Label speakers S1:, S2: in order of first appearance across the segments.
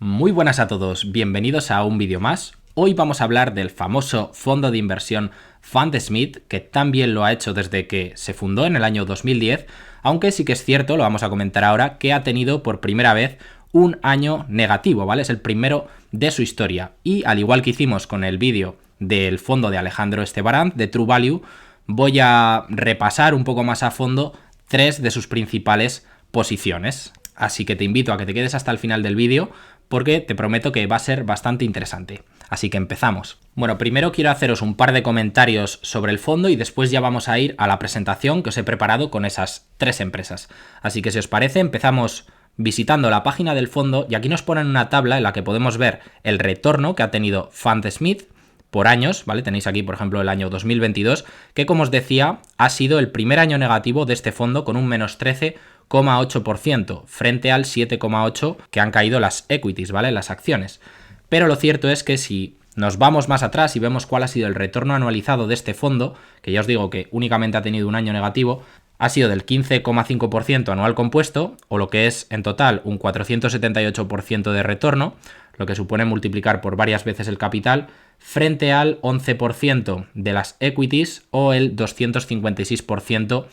S1: Muy buenas a todos, bienvenidos a un vídeo más. Hoy vamos a hablar del famoso fondo de inversión Fundsmith, que también lo ha hecho desde que se fundó en el año 2010, aunque sí que es cierto, lo vamos a comentar ahora, que ha tenido por primera vez un año negativo, ¿vale? Es el primero de su historia. Y al igual que hicimos con el vídeo del fondo de Alejandro Estebarán, de True Value, voy a repasar un poco más a fondo tres de sus principales posiciones. Así que te invito a que te quedes hasta el final del vídeo porque te prometo que va a ser bastante interesante. Así que empezamos. Bueno, primero quiero haceros un par de comentarios sobre el fondo y después ya vamos a ir a la presentación que os he preparado con esas tres empresas. Así que si os parece, empezamos visitando la página del fondo y aquí nos ponen una tabla en la que podemos ver el retorno que ha tenido Fundsmith por años, ¿vale? Tenéis aquí, por ejemplo, el año 2022, que como os decía, ha sido el primer año negativo de este fondo con un menos 13,8% frente al 7,8% que han caído las equities, ¿vale? Las acciones. Pero lo cierto es que si nos vamos más atrás y vemos cuál ha sido el retorno anualizado de este fondo, que ya os digo que únicamente ha tenido un año negativo, ha sido del 15,5% anual compuesto, o lo que es en total un 478% de retorno, lo que supone multiplicar por varias veces el capital, frente al 11% de las equities o el 256%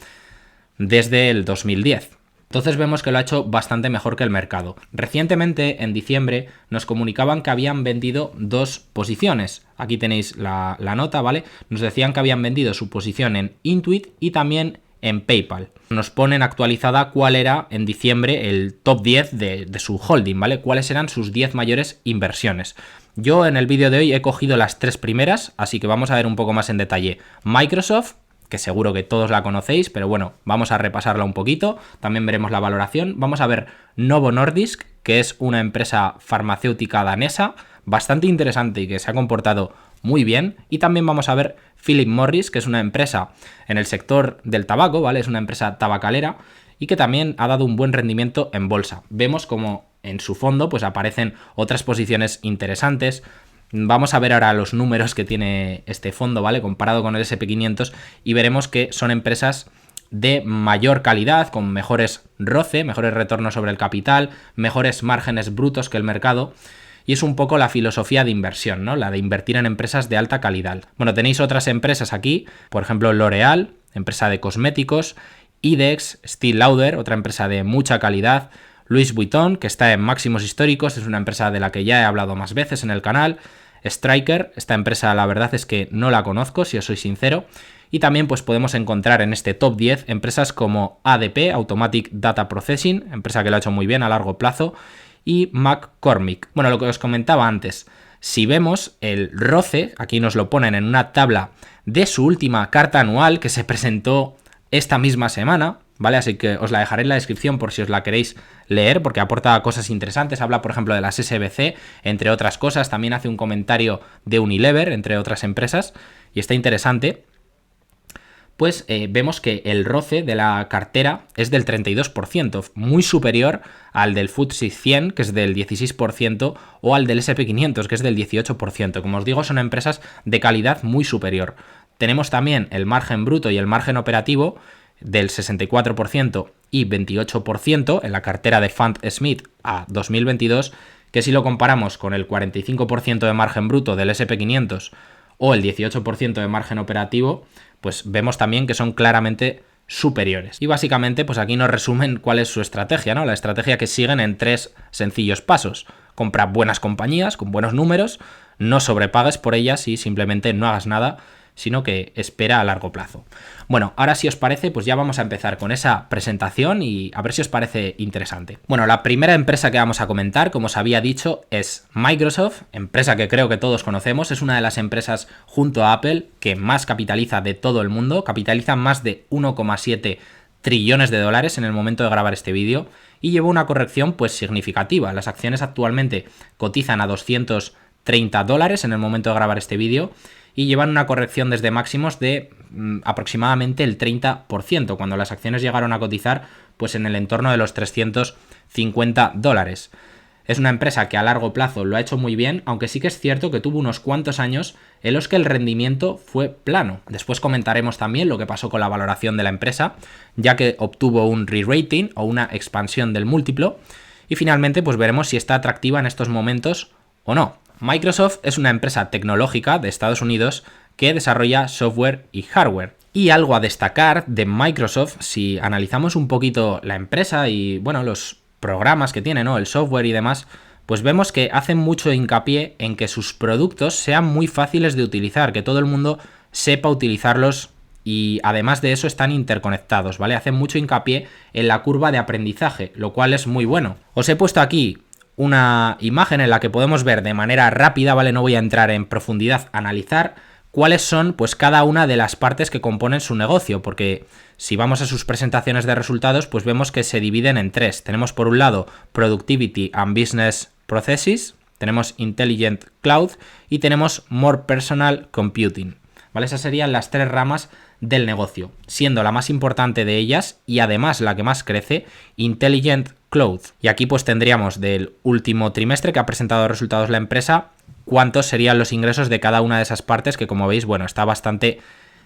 S1: desde el 2010. Entonces vemos que lo ha hecho bastante mejor que el mercado. Recientemente, en diciembre, nos comunicaban que habían vendido dos posiciones. Aquí tenéis la nota, ¿vale? Nos decían que habían vendido su posición en Intuit y también en PayPal. Nos ponen actualizada cuál era en diciembre el top 10 de su holding, ¿vale? Cuáles eran sus 10 mayores inversiones. Yo en el vídeo de hoy he cogido las tres primeras, así que vamos a ver un poco más en detalle. Microsoft, que seguro que todos la conocéis, pero bueno, vamos a repasarla un poquito. También veremos la valoración. Vamos a ver Novo Nordisk, que es una empresa farmacéutica danesa, bastante interesante y que se ha comportado muy bien. Y también vamos a ver Philip Morris, que es una empresa en el sector del tabaco, ¿vale? Es una empresa tabacalera y que también ha dado un buen rendimiento en bolsa. Vemos como en su fondo pues aparecen otras posiciones interesantes. Vamos a ver ahora los números que tiene este fondo, ¿vale? Comparado con el SP500 y veremos que son empresas de mayor calidad, con mejores ROCE, mejores retornos sobre el capital, mejores márgenes brutos que el mercado. Y es un poco la filosofía de inversión, ¿no? La de invertir en empresas de alta calidad. Bueno, tenéis otras empresas aquí, por ejemplo L'Oréal, empresa de cosméticos, IDEX, Estée Lauder, otra empresa de mucha calidad, Louis Vuitton, que está en máximos históricos, es una empresa de la que ya he hablado más veces en el canal, Stryker, esta empresa la verdad es que no la conozco, si os soy sincero, y también pues podemos encontrar en este top 10 empresas como ADP, Automatic Data Processing, empresa que lo ha hecho muy bien a largo plazo, y McCormick. Bueno, lo que os comentaba antes, si vemos el ROCE, aquí nos lo ponen en una tabla de su última carta anual que se presentó esta misma semana, ¿vale? Así que os la dejaré en la descripción por si os la queréis leer, porque aporta cosas interesantes. Habla, por ejemplo, de las SBC, entre otras cosas. También hace un comentario de Unilever, entre otras empresas, y está interesante. Pues vemos que el ROCE de la cartera es del 32%, muy superior al del FTSE 100, que es del 16%, o al del SP500, que es del 18%. Como os digo, son empresas de calidad muy superior. Tenemos también el margen bruto y el margen operativo del 64% y 28% en la cartera de Fundsmith a 2022, que si lo comparamos con el 45% de margen bruto del SP500 o el 18% de margen operativo, pues vemos también que son claramente superiores. Y básicamente pues aquí nos resumen cuál es su estrategia, ¿no? La estrategia que siguen en tres sencillos pasos. Compra buenas compañías con buenos números, no sobrepagues por ellas y simplemente no hagas nada, sino que espera a largo plazo. Bueno, ahora si os parece, pues ya vamos a empezar con esa presentación y a ver si os parece interesante. Bueno, la primera empresa que vamos a comentar, como os había dicho, es Microsoft, empresa que creo que todos conocemos, es una de las empresas junto a Apple que más capitaliza de todo el mundo, capitaliza más de 1,7 trillones de dólares en el momento de grabar este vídeo y lleva una corrección pues significativa. Las acciones actualmente cotizan a $230 en el momento de grabar este vídeo y llevan una corrección desde máximos de aproximadamente el 30%, cuando las acciones llegaron a cotizar pues en el entorno de los $350. Es una empresa que a largo plazo lo ha hecho muy bien, aunque sí que es cierto que tuvo unos cuantos años en los que el rendimiento fue plano. Después comentaremos también lo que pasó con la valoración de la empresa, ya que obtuvo un re-rating o una expansión del múltiplo, y finalmente pues veremos si está atractiva en estos momentos o no. Microsoft es una empresa tecnológica de Estados Unidos que desarrolla software y hardware. Y algo a destacar de Microsoft, si analizamos un poquito la empresa y bueno, los programas que tiene, ¿no? El software y demás, pues vemos que hacen mucho hincapié en que sus productos sean muy fáciles de utilizar, que todo el mundo sepa utilizarlos y además de eso están interconectados, ¿vale? Hacen mucho hincapié en la curva de aprendizaje, lo cual es muy bueno. Os he puesto aquí una imagen en la que podemos ver de manera rápida, ¿vale? No voy a entrar en profundidad, analizar cuáles son pues cada una de las partes que componen su negocio, porque si vamos a sus presentaciones de resultados, pues vemos que se dividen en tres. Tenemos por un lado Productivity and Business Processes, tenemos Intelligent Cloud y tenemos More Personal Computing, ¿vale? Esas serían las tres ramas del negocio, siendo la más importante de ellas y además la que más crece, Intelligent Cloud. Y aquí pues tendríamos del último trimestre que ha presentado resultados la empresa, cuántos serían los ingresos de cada una de esas partes, que como veis, bueno, está bastante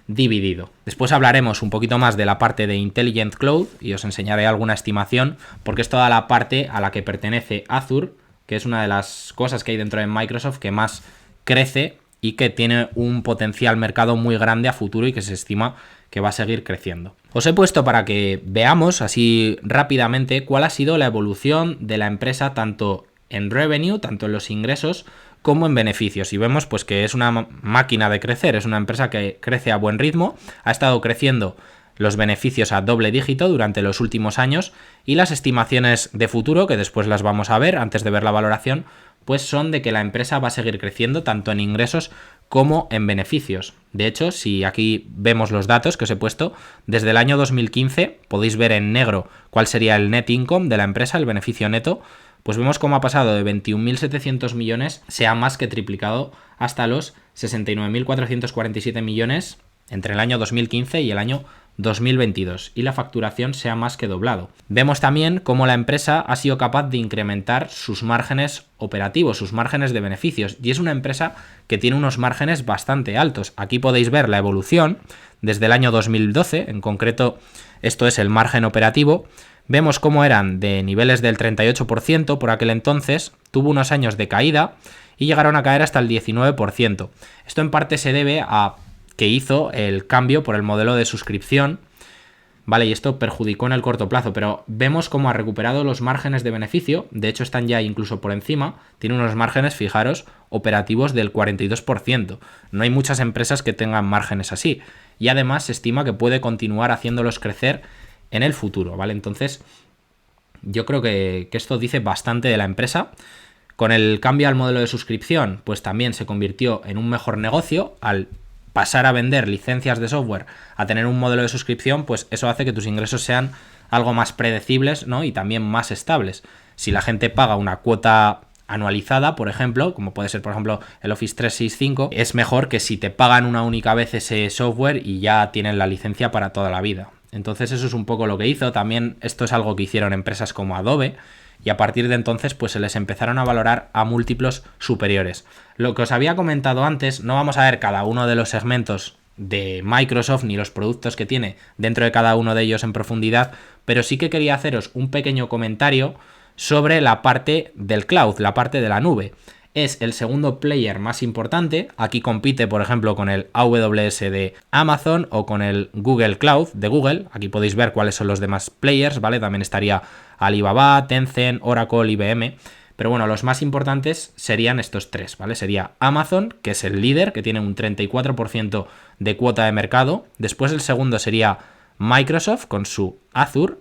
S1: dividido. Después hablaremos un poquito más de la parte de Intelligent Cloud y os enseñaré alguna estimación, porque es toda la parte a la que pertenece Azure, que es una de las cosas que hay dentro de Microsoft que más crece y que tiene un potencial mercado muy grande a futuro y que se estima que va a seguir creciendo. Os he puesto para que veamos así rápidamente cuál ha sido la evolución de la empresa tanto en revenue, tanto en los ingresos, como en beneficios. Y vemos pues que es una máquina de crecer, es una empresa que crece a buen ritmo, ha estado creciendo los beneficios a doble dígito durante los últimos años y las estimaciones de futuro, que después las vamos a ver antes de ver la valoración, pues son de que la empresa va a seguir creciendo tanto en ingresos como en beneficios. De hecho, si aquí vemos los datos que os he puesto, desde el año 2015 podéis ver en negro cuál sería el net income de la empresa, el beneficio neto, pues vemos cómo ha pasado de 21.700 millones, se ha más que triplicado hasta los 69.447 millones entre el año 2015 y el año 2022, y la facturación se ha más que doblado. Vemos también cómo la empresa ha sido capaz de incrementar sus márgenes operativos, sus márgenes de beneficios, y es una empresa que tiene unos márgenes bastante altos. Aquí podéis ver la evolución desde el año 2012, en concreto esto es el margen operativo. Vemos cómo eran de niveles del 38% por aquel entonces, tuvo unos años de caída y llegaron a caer hasta el 19%. Esto en parte se debe a que hizo el cambio por el modelo de suscripción, ¿vale? Y esto perjudicó en el corto plazo, pero vemos cómo ha recuperado los márgenes de beneficio, de hecho están ya incluso por encima, tiene unos márgenes, fijaros, operativos del 42%. No hay muchas empresas que tengan márgenes así, y además se estima que puede continuar haciéndolos crecer en el futuro, ¿vale? Entonces, yo creo que esto dice bastante de la empresa. Con el cambio al modelo de suscripción, pues también se convirtió en un mejor negocio. Al pasar a vender licencias de software a tener un modelo de suscripción, pues eso hace que tus ingresos sean algo más predecibles, ¿no? Y también más estables. Si la gente paga una cuota anualizada, por ejemplo, como puede ser por ejemplo el Office 365, es mejor que si te pagan una única vez ese software y ya tienen la licencia para toda la vida. Entonces eso es un poco lo que hizo. También esto es algo que hicieron empresas como Adobe, y a partir de entonces pues se les empezaron a valorar a múltiplos superiores. Lo que os había comentado antes, no vamos a ver cada uno de los segmentos de Microsoft ni los productos que tiene dentro de cada uno de ellos en profundidad, pero sí que quería haceros un pequeño comentario sobre la parte del cloud, la parte de la nube. Es el segundo player más importante. Aquí compite, por ejemplo, con el AWS de Amazon o con el Google Cloud de Google. Aquí podéis ver cuáles son los demás players, ¿vale? También estaría Alibaba, Tencent, Oracle, IBM. Pero bueno, los más importantes serían estos tres, ¿vale? Sería Amazon, que es el líder, que tiene un 34% de cuota de mercado. Después el segundo sería Microsoft con su Azure,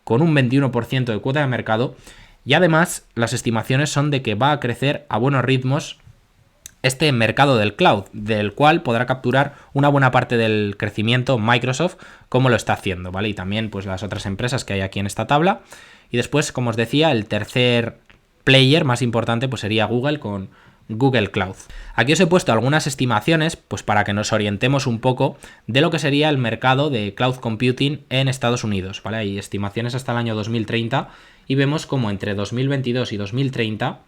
S1: con un 21% de cuota de mercado. Y además, las estimaciones son de que va a crecer a buenos ritmos este mercado del cloud, del cual podrá capturar una buena parte del crecimiento Microsoft, como lo está haciendo, ¿vale? Y también pues las otras empresas que hay aquí en esta tabla. Y después, como os decía, el tercer player más importante pues sería Google con Google Cloud. Aquí os he puesto algunas estimaciones pues para que nos orientemos un poco de lo que sería el mercado de cloud computing en Estados Unidos, ¿vale? Hay estimaciones hasta el año 2030 y vemos como entre 2022 y 2030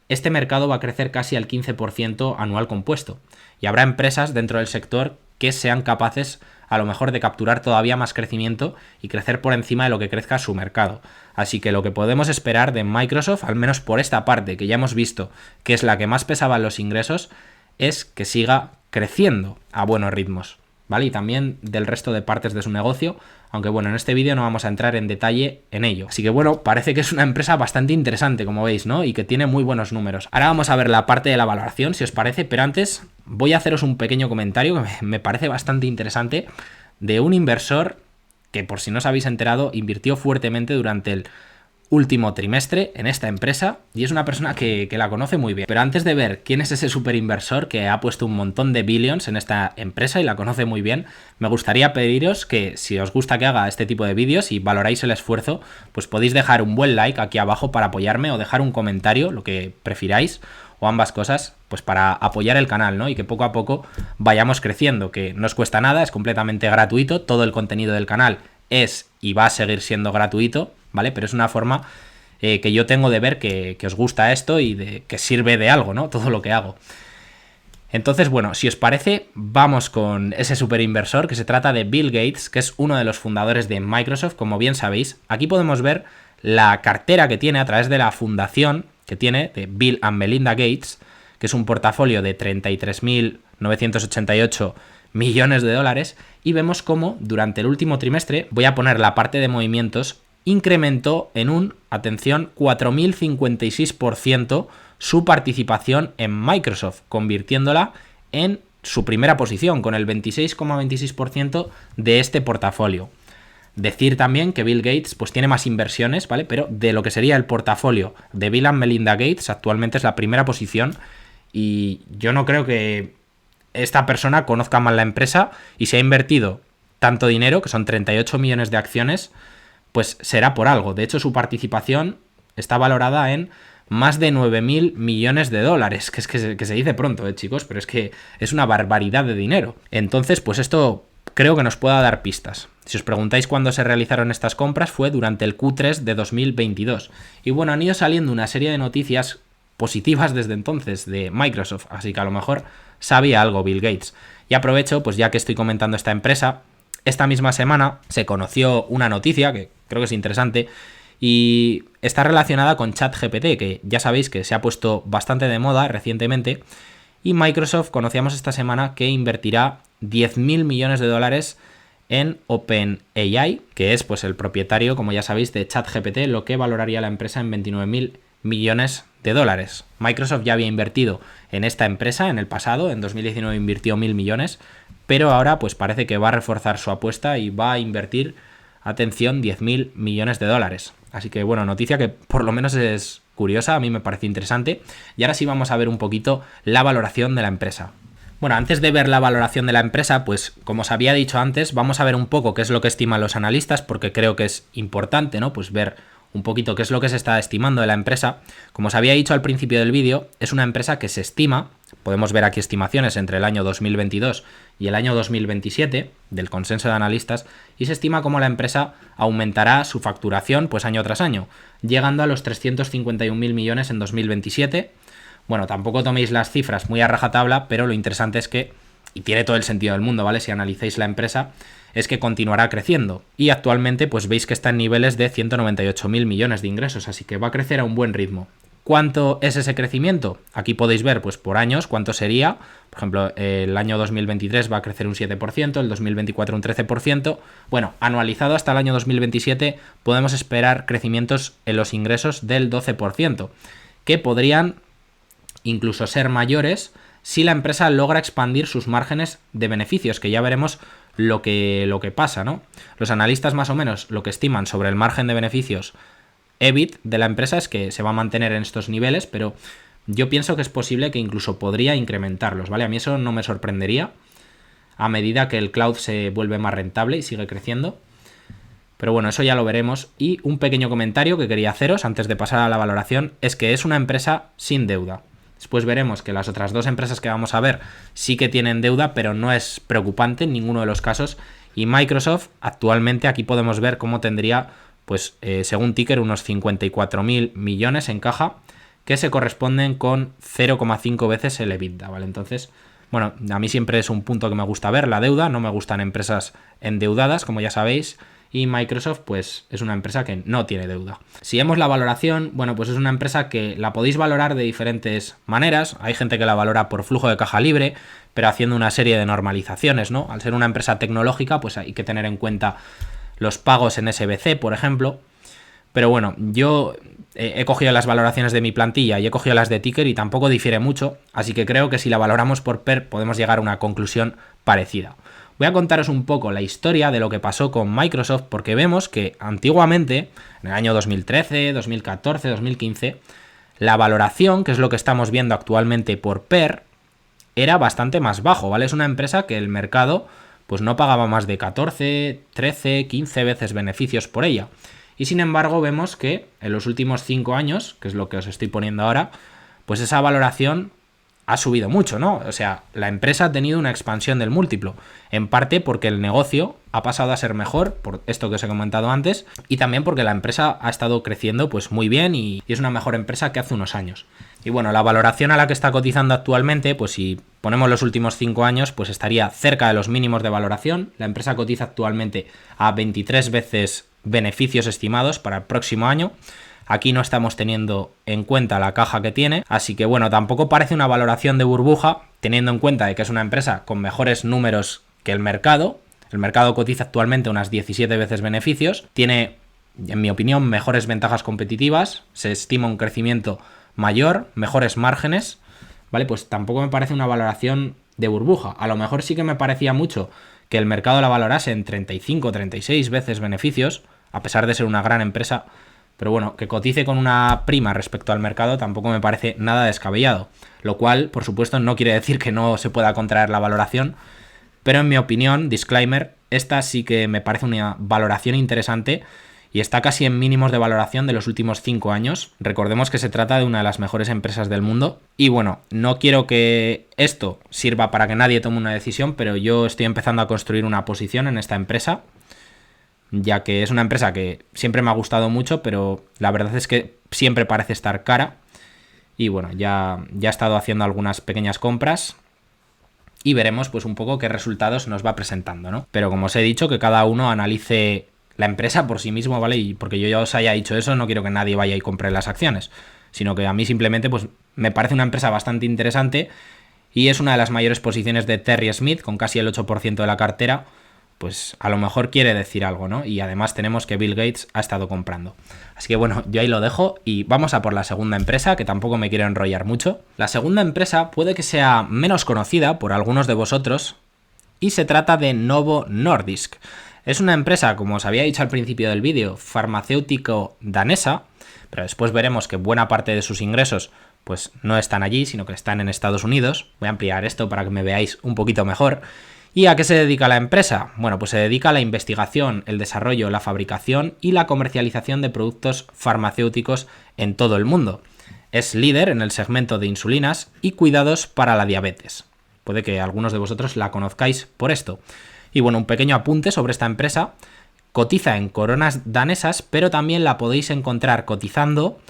S1: este mercado va a crecer casi al 15% anual compuesto, y habrá empresas dentro del sector que sean capaces a lo mejor de capturar todavía más crecimiento y crecer por encima de lo que crezca su mercado. Así que lo que podemos esperar de Microsoft, al menos por esta parte que ya hemos visto que es la que más pesaba en los ingresos, es que siga creciendo a buenos ritmos, ¿vale? Y también del resto de partes de su negocio, aunque bueno, en este vídeo no vamos a entrar en detalle en ello. Así que bueno, parece que es una empresa bastante interesante, como veis, ¿no? Y que tiene muy buenos números. Ahora vamos a ver la parte de la valoración, si os parece, pero antes voy a haceros un pequeño comentario que me parece bastante interesante de un inversor que, por si no os habéis enterado, invirtió fuertemente durante el último trimestre en esta empresa y es una persona que la conoce muy bien. Pero antes de ver quién es ese super inversor que ha puesto un montón de billions en esta empresa y la conoce muy bien, me gustaría pediros que si os gusta que haga este tipo de vídeos y valoráis el esfuerzo, pues podéis dejar un buen like aquí abajo para apoyarme o dejar un comentario, lo que prefiráis, o ambas cosas, pues para apoyar el canal, ¿no? Y que poco a poco vayamos creciendo, que no os cuesta nada, es completamente gratuito, todo el contenido del canal es y va a seguir siendo gratuito, ¿vale? Pero es una forma que yo tengo de ver que os gusta esto y de que sirve de algo, ¿no? Todo lo que hago. Entonces, bueno, si os parece, vamos con ese super inversor que se trata de Bill Gates, que es uno de los fundadores de Microsoft, como bien sabéis. Aquí podemos ver la cartera que tiene a través de la fundación que tiene de Bill and Melinda Gates, que es un portafolio de 33.988 millones de dólares, y vemos cómo durante el último trimestre, voy a poner la parte de movimientos, incrementó en un, atención, 4.056% su participación en Microsoft, convirtiéndola en su primera posición, con el 26,26% de este portafolio. Decir también que Bill Gates pues tiene más inversiones, ¿vale? Pero de lo que sería el portafolio de Bill and Melinda Gates, actualmente es la primera posición y yo no creo que esta persona conozca mal la empresa y se ha invertido tanto dinero, que son 38 millones de acciones, pues será por algo. De hecho, su participación está valorada en más de 9.000 millones de dólares, que se dice pronto, chicos, pero es que es una barbaridad de dinero. Entonces, pues esto creo que nos pueda dar pistas. Si os preguntáis cuándo se realizaron estas compras, fue durante el Q3 de 2022. Y bueno, han ido saliendo una serie de noticias positivas desde entonces de Microsoft, así que a lo mejor sabía algo Bill Gates. Y aprovecho, pues ya que estoy comentando esta empresa, esta misma semana se conoció una noticia que creo que es interesante y está relacionada con ChatGPT, que ya sabéis que se ha puesto bastante de moda recientemente, y Microsoft conocíamos esta semana que invertirá 10.000 millones de dólares en OpenAI, que es pues el propietario, como ya sabéis, de ChatGPT, lo que valoraría la empresa en 29.000 millones de dólares. Microsoft ya había invertido en esta empresa en el pasado, en 2019 invirtió 1.000 millones, pero ahora pues parece que va a reforzar su apuesta y va a invertir, atención, 10.000 millones de dólares. Así que bueno, noticia que por lo menos es curiosa, a mí me parece interesante. Y ahora sí vamos a ver un poquito la valoración de la empresa. Bueno, antes de ver la valoración de la empresa, pues como os había dicho antes, vamos a ver un poco qué es lo que estiman los analistas, porque creo que es importante, ¿no? Pues ver un poquito qué es lo que se está estimando de la empresa. Como os había dicho al principio del vídeo, es una empresa que se estima, podemos ver aquí estimaciones entre el año 2022 y el año 2027 del consenso de analistas, y se estima como la empresa aumentará su facturación pues año tras año, llegando a los 351.000 millones en 2027. Bueno, tampoco toméis las cifras muy a rajatabla, pero lo interesante es que, y tiene todo el sentido del mundo, ¿vale? Si analizáis la empresa, es que continuará creciendo. Y actualmente, pues veis que está en niveles de 198.000 millones de ingresos, así que va a crecer a un buen ritmo. ¿Cuánto es ese crecimiento? Aquí podéis ver, pues por años, cuánto sería. Por ejemplo, el año 2023 va a crecer un 7%, el 2024 un 13%. Bueno, anualizado hasta el año 2027 podemos esperar crecimientos en los ingresos del 12%, que podrían incluso ser mayores si la empresa logra expandir sus márgenes de beneficios, que ya veremos lo que pasa, ¿no? Los analistas más o menos lo que estiman sobre el margen de beneficios EBIT de la empresa es que se va a mantener en estos niveles, pero yo pienso que es posible que incluso podría incrementarlos, ¿vale? A mí eso no me sorprendería a medida que el cloud se vuelve más rentable y sigue creciendo. Pero bueno, eso ya lo veremos. Y un pequeño comentario que quería haceros antes de pasar a la valoración es que es una empresa sin deuda. Después veremos que las otras dos empresas que vamos a ver sí que tienen deuda, pero no es preocupante en ninguno de los casos. Y Microsoft, actualmente aquí podemos ver cómo tendría, pues según Ticker, unos 54.000 millones en caja, que se corresponden con 0,5 veces el EBITDA, ¿vale? Entonces, Bueno, a mí siempre es un punto que me gusta ver, la deuda, no me gustan empresas endeudadas, como ya sabéis, y Microsoft pues es una empresa que no tiene deuda. Si vemos la valoración, bueno, pues es una empresa que la podéis valorar de diferentes maneras. Hay gente que la valora por flujo de caja libre, pero haciendo una serie de normalizaciones, ¿no? Al ser una empresa tecnológica, pues hay que tener en cuenta los pagos en SBC, por ejemplo. Pero bueno, yo he cogido las valoraciones de mi plantilla y he cogido las de Ticker y tampoco difiere mucho, así que creo que si la valoramos por PER podemos llegar a una conclusión parecida. Voy a contaros un poco la historia de lo que pasó con Microsoft, porque vemos que antiguamente, en el año 2013, 2014, 2015, la valoración, que es lo que estamos viendo actualmente por PER, era bastante más bajo, ¿vale? Es una empresa que el mercado pues no pagaba más de 14, 13, 15 veces beneficios por ella. Y sin embargo vemos que en los últimos 5 años, que es lo que os estoy poniendo ahora, pues esa valoración ha subido mucho, ¿no? O sea, la empresa ha tenido una expansión del múltiplo, en parte porque el negocio ha pasado a ser mejor, por esto que os he comentado antes, y también porque la empresa ha estado creciendo pues muy bien y es una mejor empresa que hace unos años. Y bueno, la valoración a la que está cotizando actualmente, pues si ponemos los últimos 5 años, pues estaría cerca de los mínimos de valoración. La empresa cotiza actualmente a 23 veces beneficios estimados para el próximo año. Aquí no estamos teniendo en cuenta la caja que tiene, así que bueno, tampoco parece una valoración de burbuja, teniendo en cuenta de que es una empresa con mejores números que el mercado. El mercado cotiza actualmente unas 17 veces beneficios, tiene, en mi opinión, mejores ventajas competitivas, se estima un crecimiento mayor, mejores márgenes, ¿vale? Pues tampoco me parece una valoración de burbuja. A lo mejor sí que me parecía mucho que el mercado la valorase en 35 o 36 veces beneficios, a pesar de ser una gran empresa, pero bueno, que cotice con una prima respecto al mercado tampoco me parece nada descabellado, lo cual, por supuesto, no quiere decir que no se pueda contraer la valoración, pero en mi opinión, disclaimer, esta sí que me parece una valoración interesante y está casi en mínimos de valoración de los últimos 5 años. Recordemos que se trata de una de las mejores empresas del mundo. Y bueno, no quiero que esto sirva para que nadie tome una decisión, pero yo estoy empezando a construir una posición en esta empresa, ya que es una empresa que siempre me ha gustado mucho, pero la verdad es que siempre parece estar cara. Y bueno, ya he estado haciendo algunas pequeñas compras y veremos pues un poco qué resultados nos va presentando, ¿no? Pero como os he dicho, que cada uno analice la empresa por sí mismo, ¿vale? Y porque yo ya os haya dicho eso, no quiero que nadie vaya y compre las acciones, sino que a mí simplemente pues me parece una empresa bastante interesante y es una de las mayores posiciones de Terry Smith, con casi el 8% de la cartera, pues a lo mejor quiere decir algo, ¿no? Y además tenemos que Bill Gates ha estado comprando. Así que bueno, yo ahí lo dejo y vamos a por la segunda empresa, que tampoco me quiero enrollar mucho. La segunda empresa puede que sea menos conocida por algunos de vosotros y se trata de Novo Nordisk. Es una empresa, como os había dicho al principio del vídeo, farmacéutico danesa, pero después veremos que buena parte de sus ingresos pues no están allí, sino que están en Estados Unidos. Voy a ampliar esto para que me veáis un poquito mejor. ¿Y a qué se dedica la empresa? Bueno, pues se dedica a la investigación, el desarrollo, la fabricación y la comercialización de productos farmacéuticos en todo el mundo. Es líder en el segmento de insulinas y cuidados para la diabetes. Puede que algunos de vosotros la conozcáis por esto. Y bueno, un pequeño apunte sobre esta empresa. Cotiza en coronas danesas, pero también la podéis encontrar cotizando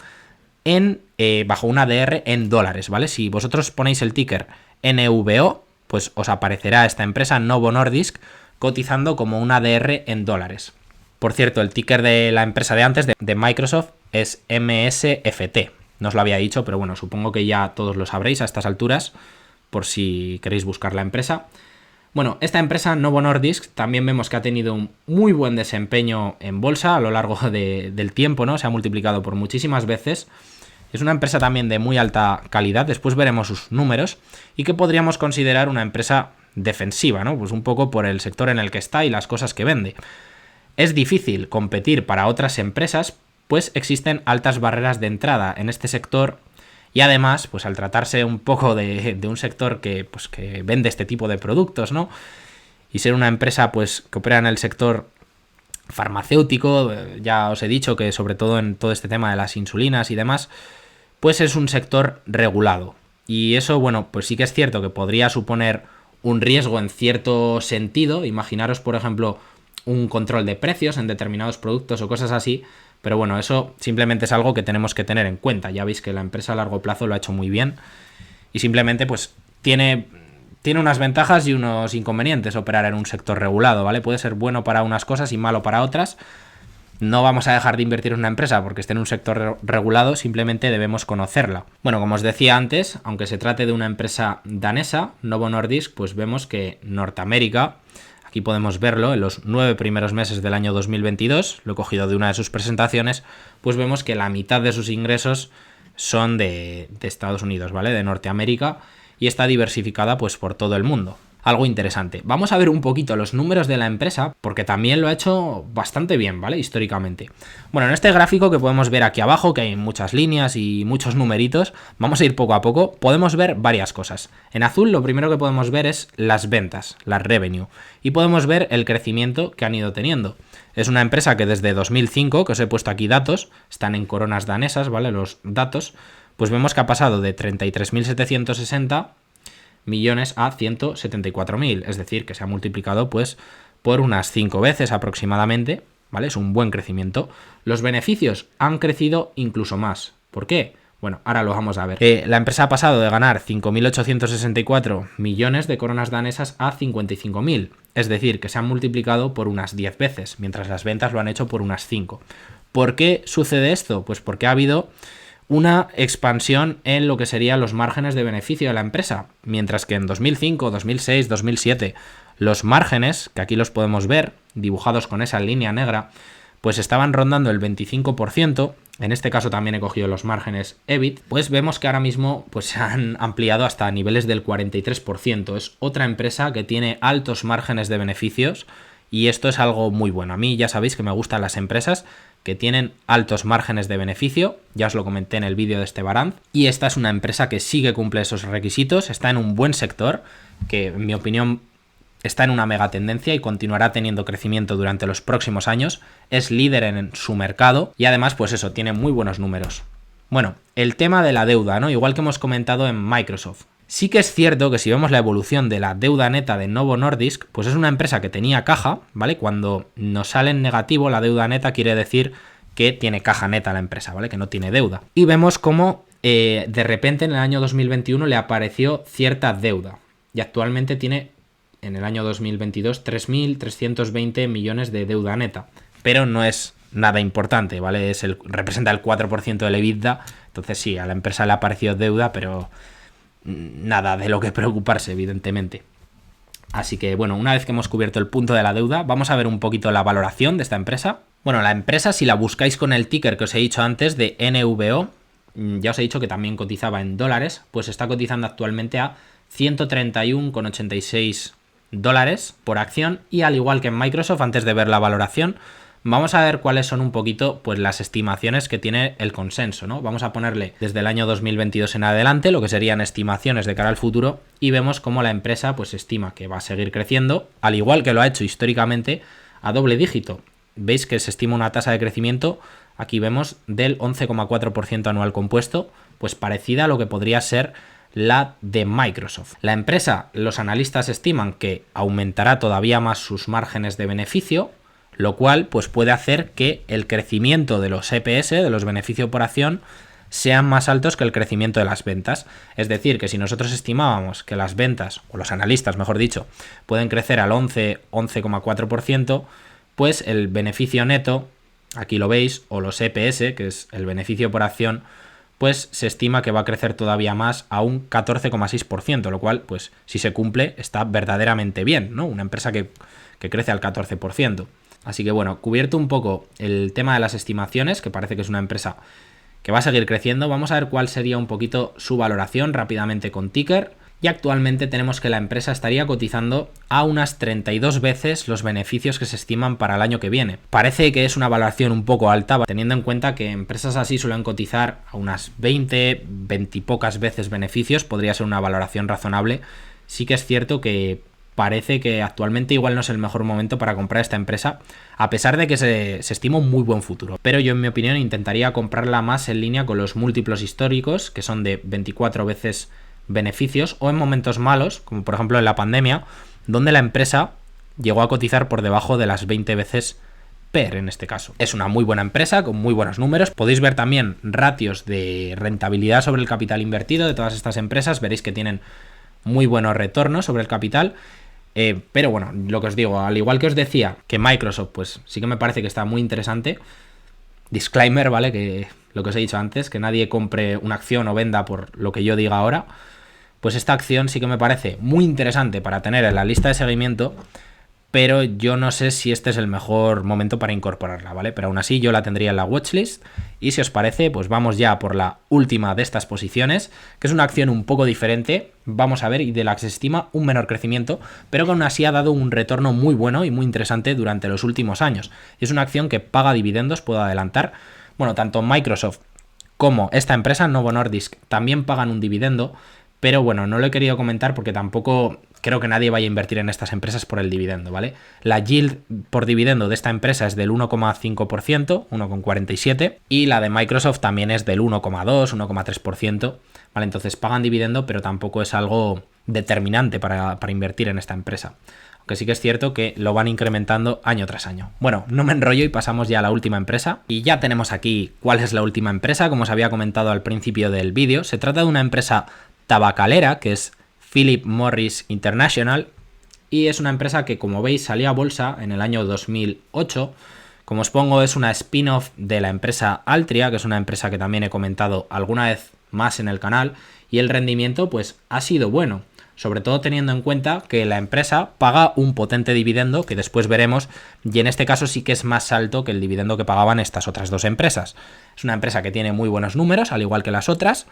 S1: en bajo una DR en dólares, ¿vale? Si vosotros ponéis el ticker NVO, pues os aparecerá esta empresa Novo Nordisk cotizando como una DR en dólares. Por cierto, el ticker de la empresa de antes, de Microsoft, es MSFT. No os lo había dicho, pero bueno, supongo que ya todos lo sabréis a estas alturas, por si queréis buscar la empresa. Bueno, esta empresa Novo Nordisk también vemos que ha tenido un muy buen desempeño en bolsa a lo largo del tiempo, ¿no? Se ha multiplicado por muchísimas veces. Es una empresa también de muy alta calidad, después veremos sus números, y que podríamos considerar una empresa defensiva, ¿no? Pues un poco por el sector en el que está y las cosas que vende. Es difícil competir para otras empresas, pues existen altas barreras de entrada en este sector. Y además, pues al tratarse un poco de un sector que vende este tipo de productos, ¿no? Y ser una empresa pues que opera en el sector farmacéutico, ya os he dicho que sobre todo en todo este tema de las insulinas y demás, pues es un sector regulado. Y eso, bueno, pues sí que es cierto que podría suponer un riesgo en cierto sentido. Imaginaros, por ejemplo, un control de precios en determinados productos o cosas así. Pero bueno, eso simplemente es algo que tenemos que tener en cuenta. Ya veis que la empresa a largo plazo lo ha hecho muy bien y simplemente pues tiene tiene unas ventajas y unos inconvenientes operar en un sector regulado, ¿vale? Puede ser bueno para unas cosas y malo para otras. No vamos a dejar de invertir en una empresa porque esté en un sector regulado, simplemente debemos conocerla. Bueno, como os decía antes, aunque se trate de una empresa danesa, Novo Nordisk, pues vemos que Norteamérica, aquí podemos verlo en los 9 primeros meses del año 2022, lo he cogido de una de sus presentaciones, pues vemos que la mitad de sus ingresos son de Estados Unidos, ¿vale? De Norteamérica, y está diversificada pues por todo el mundo. Algo interesante. Vamos a ver un poquito los números de la empresa, porque también lo ha hecho bastante bien, ¿vale? Históricamente. Bueno, en este gráfico que podemos ver aquí abajo, que hay muchas líneas y muchos numeritos, vamos a ir poco a poco, podemos ver varias cosas. En azul lo primero que podemos ver es las ventas, la revenue, y podemos ver el crecimiento que han ido teniendo. Es una empresa que desde 2005, que os he puesto aquí datos, están en coronas danesas, ¿vale? Los datos, pues vemos que ha pasado de 33.760 millones a 174.000, es decir, que se ha multiplicado pues por unas 5 veces aproximadamente, ¿vale? Es un buen crecimiento. Los beneficios han crecido incluso más. ¿Por qué? Bueno, ahora lo vamos a ver. La empresa ha pasado de ganar 5.864 millones de coronas danesas a 55.000, es decir, que se han multiplicado por unas 10 veces, mientras las ventas lo han hecho por unas 5. ¿Por qué sucede esto? Pues porque ha habido una expansión en lo que serían los márgenes de beneficio de la empresa, mientras que en 2005, 2006, 2007 los márgenes, que aquí los podemos ver dibujados con esa línea negra, pues estaban rondando el 25%, en este caso también he cogido los márgenes EBIT, pues vemos que ahora mismo pues se han ampliado hasta niveles del 43%, es otra empresa que tiene altos márgenes de beneficios y esto es algo muy bueno. A mí ya sabéis que me gustan las empresas que tienen altos márgenes de beneficio, ya os lo comenté en el vídeo de Estebaranz, y esta es una empresa que sí que cumple esos requisitos, está en un buen sector, que en mi opinión está en una mega tendencia y continuará teniendo crecimiento durante los próximos años, es líder en su mercado y además pues eso, tiene muy buenos números. Bueno, el tema de la deuda, ¿no? Igual que hemos comentado en Microsoft. Sí que es cierto que si vemos la evolución de la deuda neta de Novo Nordisk, pues es una empresa que tenía caja, ¿vale? Cuando nos sale en negativo la deuda neta quiere decir que tiene caja neta la empresa, ¿vale? Que no tiene deuda. Y vemos cómo de repente en el año 2021 le apareció cierta deuda y actualmente tiene en el año 2022 3.320 millones de deuda neta, pero no es nada importante, ¿vale? Representa el 4% del EBITDA, entonces sí, a la empresa le ha aparecido deuda, pero nada de lo que preocuparse, evidentemente. Así que bueno, una vez que hemos cubierto el punto de la deuda, vamos a ver un poquito la valoración de esta empresa. Bueno, la empresa, si la buscáis con el ticker que os he dicho antes de NVO, ya os he dicho que también cotizaba en dólares, pues está cotizando actualmente a 131,86 dólares por acción, y al igual que en Microsoft, antes de ver la valoración, vamos a ver cuáles son un poquito pues las estimaciones que tiene el consenso, ¿no? Vamos a ponerle desde el año 2022 en adelante lo que serían estimaciones de cara al futuro y vemos cómo la empresa pues estima que va a seguir creciendo, al igual que lo ha hecho históricamente, a doble dígito. Veis que se estima una tasa de crecimiento, aquí vemos, del 11,4% anual compuesto, pues parecida a lo que podría ser la de Microsoft. La empresa, los analistas estiman que aumentará todavía más sus márgenes de beneficio, lo cual pues puede hacer que el crecimiento de los EPS, de los beneficios por acción, sean más altos que el crecimiento de las ventas. Es decir, que si nosotros estimábamos que las ventas, o los analistas mejor dicho, pueden crecer al 11,4%, pues el beneficio neto, aquí lo veis, o los EPS, que es el beneficio por acción, pues se estima que va a crecer todavía más a un 14,6%, lo cual, pues si se cumple, está verdaderamente bien, ¿no? Una empresa que crece al 14%. Así que bueno, cubierto un poco el tema de las estimaciones, que parece que es una empresa que va a seguir creciendo, vamos a ver cuál sería un poquito su valoración rápidamente con ticker. Y actualmente tenemos que la empresa estaría cotizando a unas 32 veces los beneficios que se estiman para el año que viene. Parece que es una valoración un poco alta, teniendo en cuenta que empresas así suelen cotizar a unas 20 y pocas veces beneficios, podría ser una valoración razonable. Sí que es cierto que parece que actualmente igual no es el mejor momento para comprar esta empresa, a pesar de que se estima un muy buen futuro. Pero yo, en mi opinión, intentaría comprarla más en línea con los múltiplos históricos, que son de 24 veces beneficios, o en momentos malos, como por ejemplo en la pandemia, donde la empresa llegó a cotizar por debajo de las 20 veces PER en este caso. Es una muy buena empresa con muy buenos números. Podéis ver también ratios de rentabilidad sobre el capital invertido de todas estas empresas. Veréis que tienen muy buenos retornos sobre el capital. Pero bueno, lo que os digo, al igual que os decía que Microsoft, pues sí que me parece que está muy interesante. Disclaimer, ¿vale? Que lo que os he dicho antes, que nadie compre una acción o venda por lo que yo diga ahora. Pues esta acción sí que me parece muy interesante para tener en la lista de seguimiento, pero yo no sé si este es el mejor momento para incorporarla, ¿vale? Pero aún así yo la tendría en la watchlist. Y si os parece, pues vamos ya por la última de estas posiciones, que es una acción un poco diferente, vamos a ver, y de la que se estima un menor crecimiento, pero que aún así ha dado un retorno muy bueno y muy interesante durante los últimos años. Y es una acción que paga dividendos, puedo adelantar. Bueno, tanto Microsoft como esta empresa, Novo Nordisk, también pagan un dividendo, pero bueno, no lo he querido comentar porque tampoco creo que nadie vaya a invertir en estas empresas por el dividendo, ¿vale? La yield por dividendo de esta empresa es del 1,5%, 1,47%, y la de Microsoft también es del 1,2, 1,3%, ¿vale? Entonces pagan dividendo, pero tampoco es algo determinante para invertir en esta empresa. Aunque sí que es cierto que lo van incrementando año tras año. Bueno, no me enrollo y pasamos ya a la última empresa. Y ya tenemos aquí cuál es la última empresa, como os había comentado al principio del vídeo. Se trata de una empresa tabacalera, que es Philip Morris International, y es una empresa que, como veis, salió a bolsa en el año 2008. Como os pongo, es una spin-off de la empresa Altria, que es una empresa que también he comentado alguna vez más en el canal, y el rendimiento pues ha sido bueno, sobre todo teniendo en cuenta que la empresa paga un potente dividendo, que después veremos, y en este caso sí que es más alto que el dividendo que pagaban estas otras dos empresas. Es una empresa que tiene muy buenos números, al igual que las otras.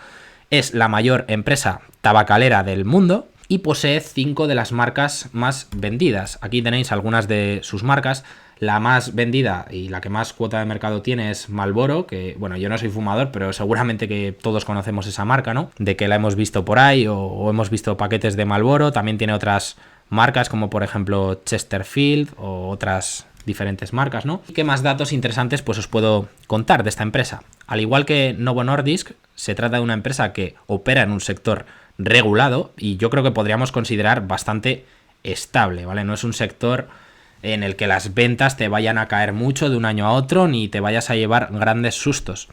S1: Es la mayor empresa tabacalera del mundo y posee 5 de las marcas más vendidas. Aquí tenéis algunas de sus marcas. La más vendida y la que más cuota de mercado tiene es Marlboro, que bueno, yo no soy fumador, pero seguramente que todos conocemos esa marca, ¿no? De que la hemos visto por ahí o hemos visto paquetes de Marlboro. También tiene otras marcas como por ejemplo Chesterfield o otras diferentes marcas, ¿no? ¿Qué más datos interesantes pues os puedo contar de esta empresa? Al igual que Novo Nordisk, se trata de una empresa que opera en un sector regulado y yo creo que podríamos considerar bastante estable, ¿vale? No es un sector en el que las ventas te vayan a caer mucho de un año a otro ni te vayas a llevar grandes sustos.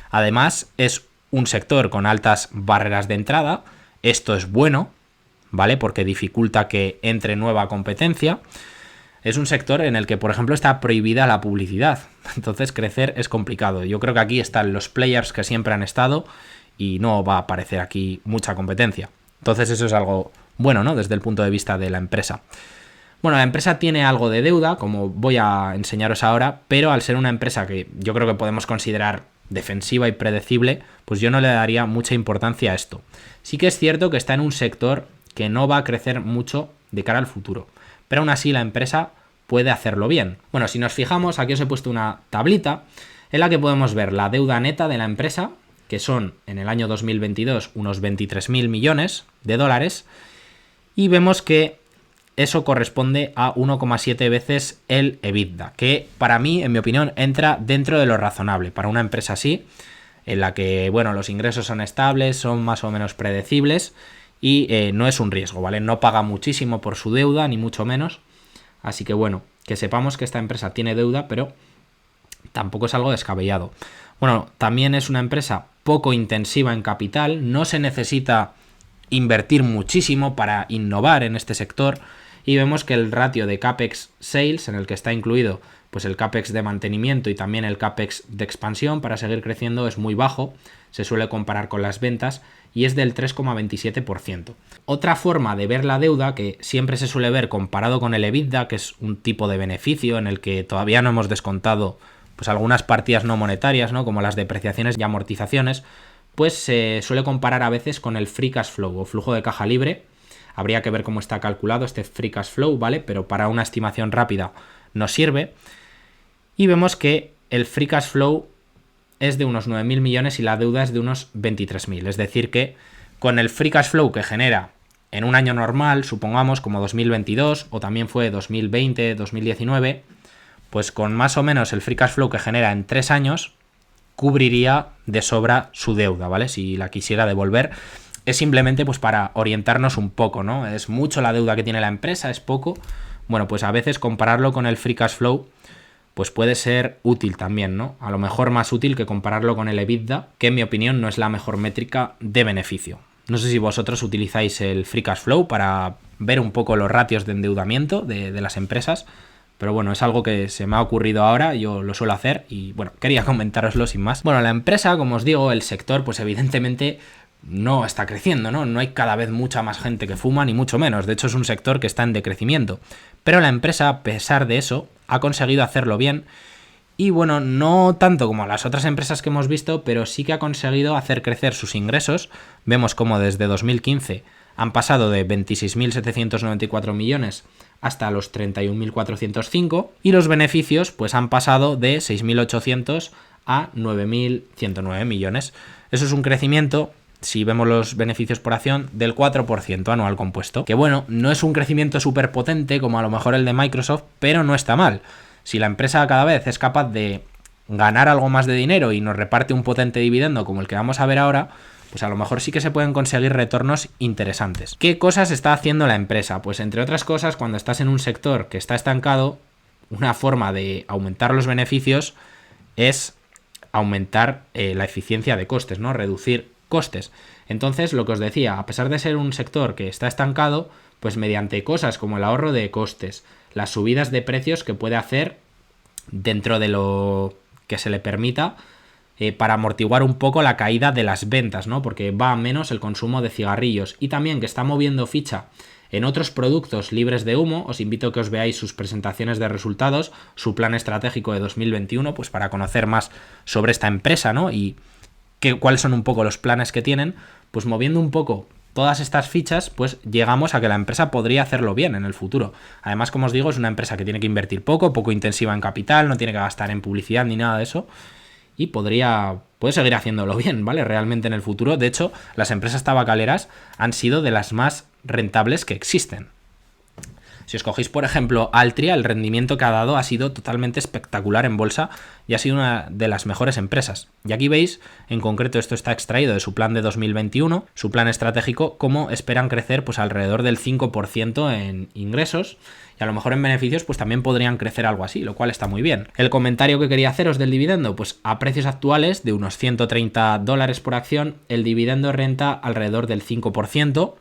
S1: Además, es un sector con altas barreras de entrada. Esto es bueno, ¿vale? Porque dificulta que entre nueva competencia. Es un sector en el que, por ejemplo, está prohibida la publicidad. Entonces, crecer es complicado. Yo creo que aquí están los players que siempre han estado y no va a aparecer aquí mucha competencia. Entonces, eso es algo bueno, ¿no? Desde el punto de vista de la empresa. Bueno, la empresa tiene algo de deuda, como voy a enseñaros ahora, pero al ser una empresa que yo creo que podemos considerar defensiva y predecible, pues yo no le daría mucha importancia a esto. Sí que es cierto que está en un sector que no va a crecer mucho de cara al futuro, pero aún así la empresa puede hacerlo bien. Bueno, si nos fijamos, aquí os he puesto una tablita en la que podemos ver la deuda neta de la empresa, que son en el año 2022 unos 23.000 millones de dólares, y vemos que eso corresponde a 1,7 veces el EBITDA, que para mí, en mi opinión, entra dentro de lo razonable para una empresa así, en la que, bueno, los ingresos son estables, son más o menos predecibles y no es un riesgo, ¿vale? No paga muchísimo por su deuda, ni mucho menos. Así que, bueno, que sepamos que esta empresa tiene deuda, pero tampoco es algo descabellado. Bueno, también es una empresa poco intensiva en capital, no se necesita invertir muchísimo para innovar en este sector y vemos que el ratio de CAPEX Sales, en el que está incluido pues el CAPEX de mantenimiento y también el CAPEX de expansión para seguir creciendo, es muy bajo, se suele comparar con las ventas y es del 3,27%. Otra forma de ver la deuda, que siempre se suele ver comparado con el EBITDA, que es un tipo de beneficio en el que todavía no hemos descontado pues algunas partidas no monetarias, ¿no? Como las depreciaciones y amortizaciones, pues se suele comparar a veces con el free cash flow o flujo de caja libre. Habría que ver cómo está calculado este free cash flow, ¿vale? Pero para una estimación rápida nos sirve. Y vemos que el free cash flow es de unos 9.000 millones y la deuda es de unos 23.000. Es decir que con el free cash flow que genera en un año normal, supongamos como 2022 o también fue 2020, 2019, pues con más o menos el free cash flow que genera en 3 años, cubriría de sobra su deuda, ¿vale? Si la quisiera devolver. Es simplemente pues para orientarnos un poco, ¿no? Es mucho la deuda que tiene la empresa, es poco. Bueno, pues a veces compararlo con el free cash flow pues puede ser útil también, ¿no? A lo mejor más útil que compararlo con el EBITDA, que en mi opinión no es la mejor métrica de beneficio. No sé si vosotros utilizáis el Free Cash Flow para ver un poco los ratios de endeudamiento de las empresas, pero bueno, es algo que se me ha ocurrido ahora, yo lo suelo hacer y bueno, quería comentároslo sin más. Bueno, la empresa, como os digo, el sector, pues evidentemente no está creciendo, ¿no? No hay cada vez mucha más gente que fuma, ni mucho menos. De hecho, es un sector que está en decrecimiento. Pero la empresa, a pesar de eso, ha conseguido hacerlo bien. Y bueno, no tanto como las otras empresas que hemos visto, pero sí que ha conseguido hacer crecer sus ingresos. Vemos como desde 2015 han pasado de 26.794 millones hasta los 31.405 y los beneficios pues han pasado de 6.800 a 9.109 millones. Eso es un crecimiento, si vemos los beneficios por acción, del 4% anual compuesto. Que bueno, no es un crecimiento súper potente como a lo mejor el de Microsoft, pero no está mal. Si la empresa cada vez es capaz de ganar algo más de dinero y nos reparte un potente dividendo como el que vamos a ver ahora, pues a lo mejor sí que se pueden conseguir retornos interesantes. ¿Qué cosas está haciendo la empresa? Pues entre otras cosas, cuando estás en un sector que está estancado, una forma de aumentar los beneficios es aumentar la eficiencia de costes, ¿no? Reducir costes. Entonces, lo que os decía, a pesar de ser un sector que está estancado, pues mediante cosas como el ahorro de costes, las subidas de precios que puede hacer dentro de lo que se le permita, para amortiguar un poco la caída de las ventas, ¿no? Porque va a menos el consumo de cigarrillos y también que está moviendo ficha en otros productos libres de humo. Os invito a que os veáis sus presentaciones de resultados, su plan estratégico de 2021, pues para conocer más sobre esta empresa, ¿no? Y cuáles son un poco los planes que tienen. Pues moviendo un poco todas estas fichas, pues llegamos a que la empresa podría hacerlo bien en el futuro. Además, como os digo, es una empresa que tiene que invertir poco intensiva en capital, no tiene que gastar en publicidad ni nada de eso. Y puede seguir haciéndolo bien, ¿vale? Realmente en el futuro. De hecho, las empresas tabacaleras han sido de las más rentables que existen. Si os cogéis, por ejemplo, Altria, el rendimiento que ha dado ha sido totalmente espectacular en bolsa y ha sido una de las mejores empresas. Y aquí veis, en concreto, esto está extraído de su plan de 2021, su plan estratégico, cómo esperan crecer pues alrededor del 5% en ingresos. Y a lo mejor en beneficios pues también podrían crecer algo así, lo cual está muy bien. El comentario que quería haceros del dividendo, pues a precios actuales de unos $130 por acción, el dividendo renta alrededor del 5%.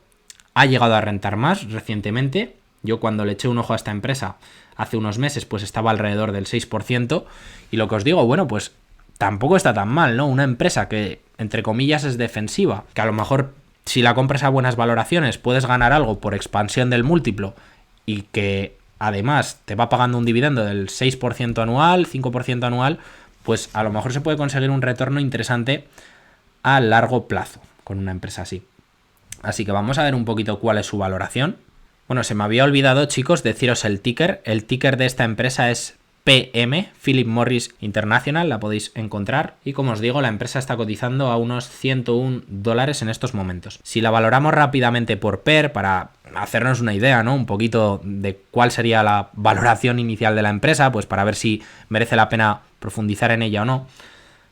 S1: Ha llegado a rentar más recientemente. Yo cuando le eché un ojo a esta empresa hace unos meses pues estaba alrededor del 6%. Y lo que os digo, bueno, pues tampoco está tan mal, ¿no? Una empresa que, entre comillas, es defensiva, que a lo mejor si la compras a buenas valoraciones puedes ganar algo por expansión del múltiplo y que además te va pagando un dividendo del 6% anual, 5% anual, pues a lo mejor se puede conseguir un retorno interesante a largo plazo con una empresa así. Así que vamos a ver un poquito cuál es su valoración. Bueno, se me había olvidado, chicos, deciros el ticker. El ticker de esta empresa es PM, Philip Morris International, la podéis encontrar. Y como os digo, la empresa está cotizando a unos $101 en estos momentos. Si la valoramos rápidamente por PER, para hacernos una idea, ¿no? Un poquito de cuál sería la valoración inicial de la empresa, pues para ver si merece la pena profundizar en ella o no,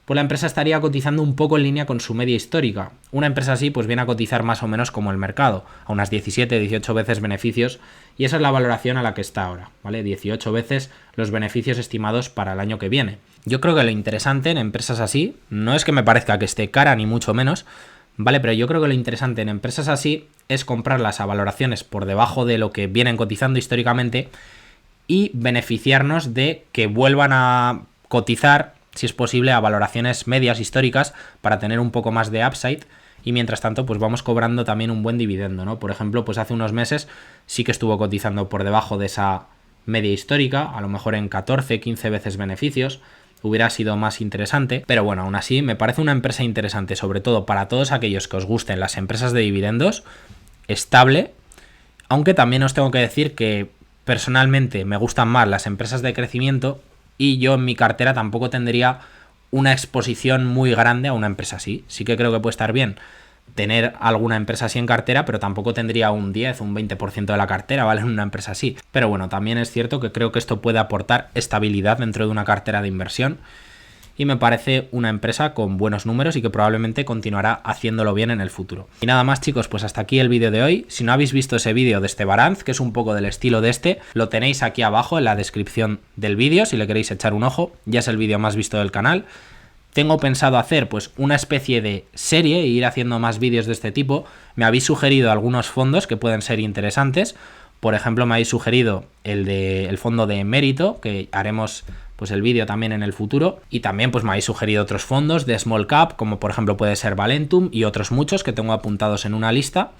S1: pues la empresa estaría cotizando un poco en línea con su media histórica. Una empresa así pues viene a cotizar más o menos como el mercado, a unas 17-18 veces beneficios, y esa es la valoración a la que está ahora, ¿vale? 18 veces los beneficios estimados para el año que viene. Yo creo que lo interesante en empresas así, no es que me parezca que esté cara ni mucho menos, ¿vale? Pero yo creo que lo interesante en empresas así es comprarlas a valoraciones por debajo de lo que vienen cotizando históricamente y beneficiarnos de que vuelvan a cotizar, si es posible, a valoraciones medias históricas para tener un poco más de upside y mientras tanto pues vamos cobrando también un buen dividendo, ¿no? Por ejemplo, pues hace unos meses sí que estuvo cotizando por debajo de esa media histórica, a lo mejor en 14-15 veces beneficios, hubiera sido más interesante, pero bueno, aún así me parece una empresa interesante, sobre todo para todos aquellos que os gusten las empresas de dividendos, estable, aunque también os tengo que decir que personalmente me gustan más las empresas de crecimiento y yo en mi cartera tampoco tendría una exposición muy grande a una empresa así. Sí que creo que puede estar bien tener alguna empresa así en cartera, pero tampoco tendría un 10 o un 20% de la cartera, ¿vale? En una empresa así. Pero bueno, también es cierto que creo que esto puede aportar estabilidad dentro de una cartera de inversión y me parece una empresa con buenos números y que probablemente continuará haciéndolo bien en el futuro. Y nada más, chicos, pues hasta aquí el vídeo de hoy. Si no habéis visto ese vídeo de este Baranz, que es un poco del estilo de este, lo tenéis aquí abajo en la descripción del vídeo si le queréis echar un ojo. Ya es el vídeo más visto del canal. tengo pensado hacer pues una especie de serie e ir haciendo más vídeos de este tipo. Me habéis sugerido algunos fondos que pueden ser interesantes. Por ejemplo, me habéis sugerido el fondo de Mérito, que haremos pues el vídeo también en el futuro. Y también pues me habéis sugerido otros fondos de Small Cap, como por ejemplo puede ser Valentum y otros muchos que tengo apuntados en una lista.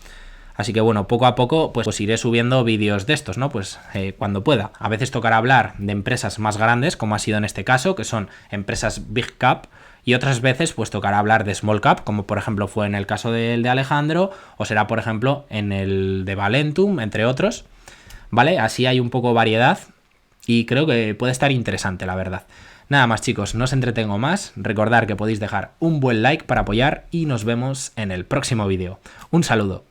S1: Así que bueno, poco a poco pues iré subiendo vídeos de estos, ¿no? Pues cuando pueda. A veces tocará hablar de empresas más grandes, como ha sido en este caso, que son empresas Big Cap, y otras veces pues tocará hablar de Small Cap, como por ejemplo fue en el caso del de Alejandro, o será por ejemplo en el de Valentum, entre otros, ¿vale? Así hay un poco variedad y creo que puede estar interesante, la verdad. Nada más, chicos, no os entretengo más. Recordad que podéis dejar un buen like para apoyar y nos vemos en el próximo vídeo. Un saludo.